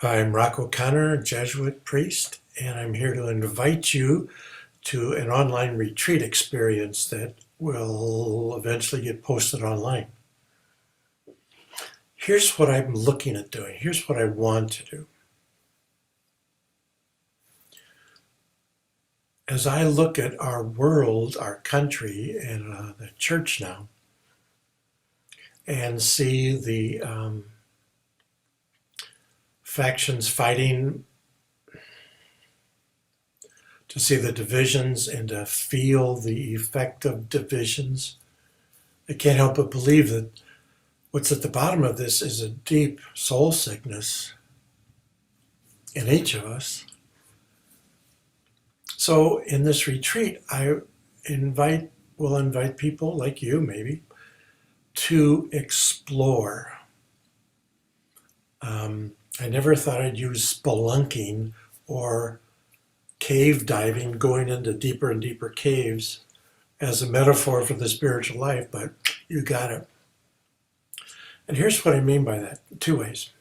I'm Rocco Connor, Jesuit priest, and I'm here to invite you to an online retreat experience that will eventually get posted online. Here's what I'm looking at doing. Here's what I want to do. As I look at our world, our country, and the church now, and see the factions fighting, to see the divisions and to feel the effect of divisions, I can't help but believe that what's at the bottom of this is a deep soul sickness in each of us. So in this retreat, I will invite people like you maybe to explore. I never thought I'd use spelunking or cave diving, going into deeper and deeper caves, as a metaphor for the spiritual life, but you got it. And here's what I mean by that, two ways.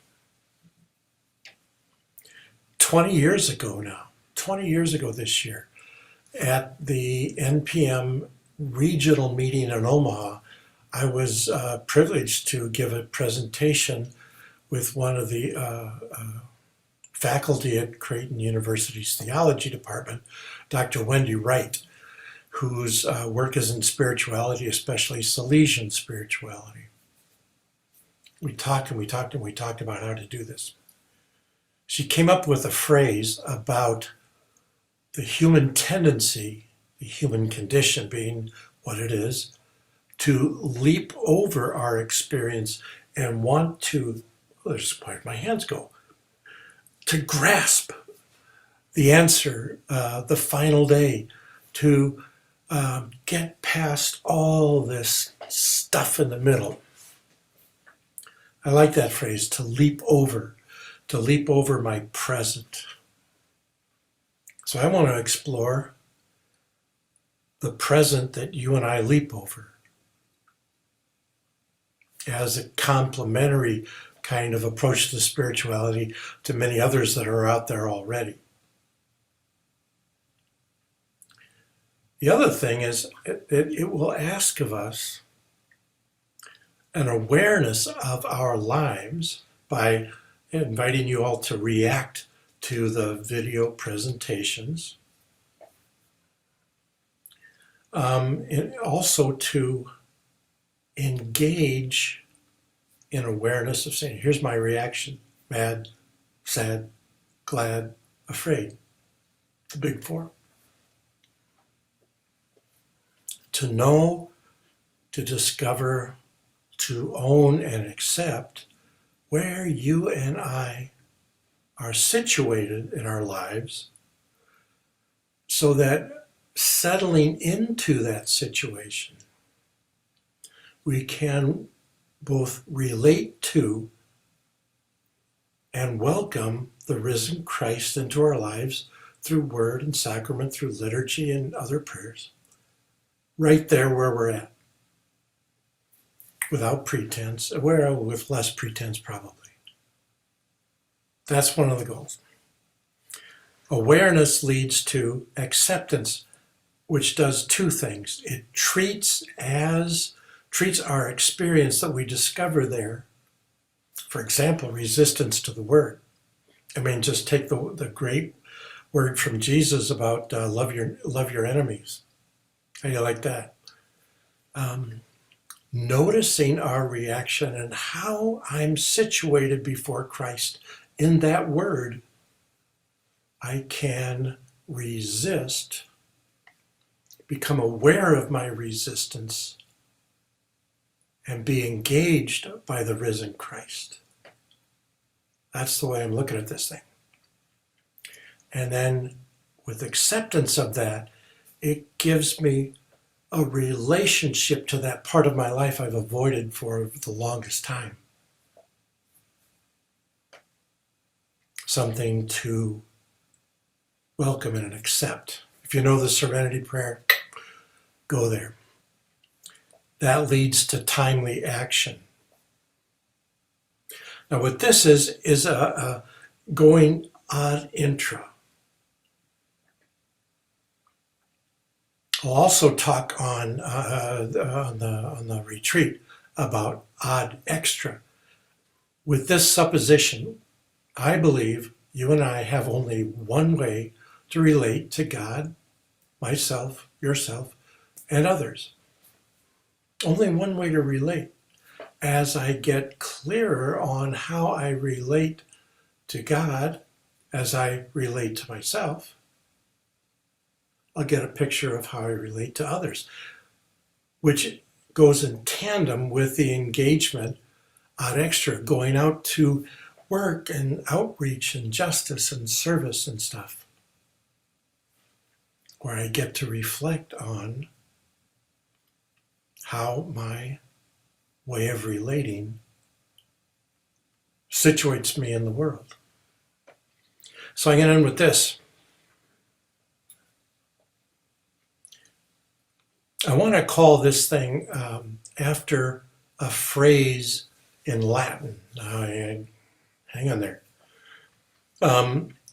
20 years ago this year, at the NPM regional meeting in Omaha, I was privileged to give a presentation with one of the faculty at Creighton University's theology department, Dr. Wendy Wright, whose work is in spirituality, especially Salesian spirituality. We talked about how to do this. She came up with a phrase about the human tendency, the human condition being what it is, to leap over our experience and want to, there's where my hands go, to grasp the answer, the final day, to get past all this stuff in the middle. I like that phrase, to leap over my present. So I want to explore the present that you and I leap over as a complementary kind of approach to spirituality to many others that are out there already. The other thing is it will ask of us an awareness of our lives by inviting you all to react to the video presentations, and also to engage in awareness of saying, here's my reaction: mad, sad, glad, afraid. The big four. To know, to discover, to own and accept where you and I are situated in our lives, so that settling into that situation, we can both relate to and welcome the risen Christ into our lives through word and sacrament, through liturgy and other prayers, right there where we're at, without pretense, with less pretense probably. That's one of the goals. Awareness leads to acceptance, which does two things. It treats our experience that we discover there, for example, resistance to the word. I mean, just take the great word from Jesus about love your enemies. How do you like that? Noticing our reaction and how I'm situated before Christ in that word, I can resist, become aware of my resistance, and be engaged by the risen Christ. That's the way I'm looking at this thing. And then with acceptance of that, it gives me a relationship to that part of my life I've avoided for the longest time. Something to welcome and accept. If you know the Serenity Prayer, go there. That leads to timely action. Now what this is going ad intra. I'll also talk on the retreat about ad extra. With this supposition, I believe you and I have only one way to relate to God, myself, yourself, and others. Only one way to relate. As I get clearer on how I relate to God, as I relate to myself, I'll get a picture of how I relate to others, which goes in tandem with the engagement ad extra, going out to work and outreach and justice and service and stuff, where I get to reflect on how my way of relating situates me in the world. So I'm going to end with this. I want to call this thing after a phrase in Latin. Hang on there.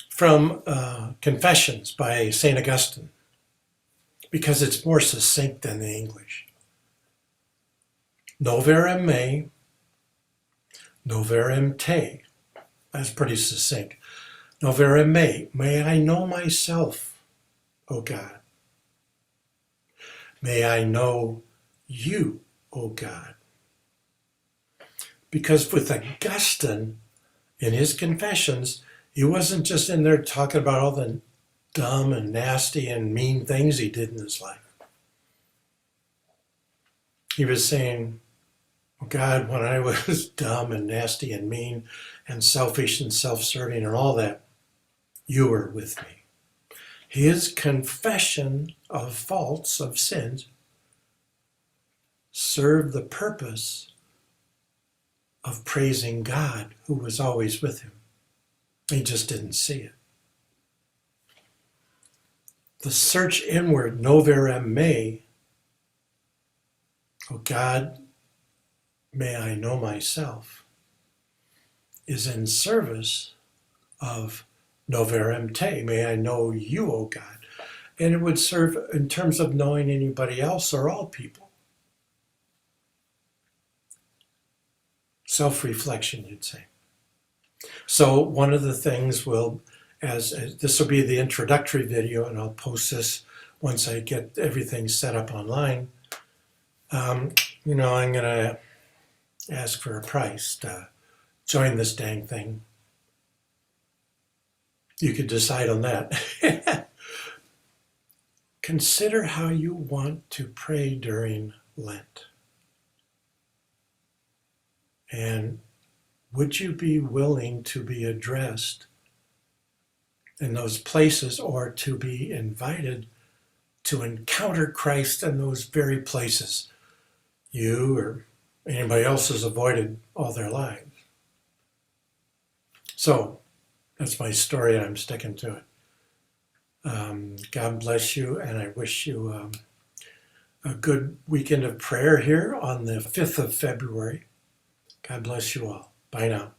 From Confessions by St. Augustine, because it's more succinct than the English. Noverim me, noverim te. That's pretty succinct. Noverim me, may I know myself, O God. May I know you, O God. Because with Augustine, in his Confessions, he wasn't just in there talking about all the dumb and nasty and mean things he did in his life. He was saying, oh God, when I was dumb and nasty and mean and selfish and self-serving and all that, you were with me. His confession of faults, of sins, served the purpose of praising God, who was always with him. He just didn't see it. The search inward, noverim me, oh God, may I know myself, is in service of noverim te, may I know you, O God. And it would serve in terms of knowing anybody else or all people. Self-reflection, you'd say. So one of the things will, as this will be the introductory video, and I'll post this once I get everything set up online. I'm going to ask for a price to join this dang thing. You could decide on that. Consider how you want to pray during Lent. And would you be willing to be addressed in those places, or to be invited to encounter Christ in those very places you or anybody else has avoided all their lives? So that's my story, and I'm sticking to it. God bless you, and I wish you a good weekend of prayer here on the 5th of February. God bless you all. Bye now.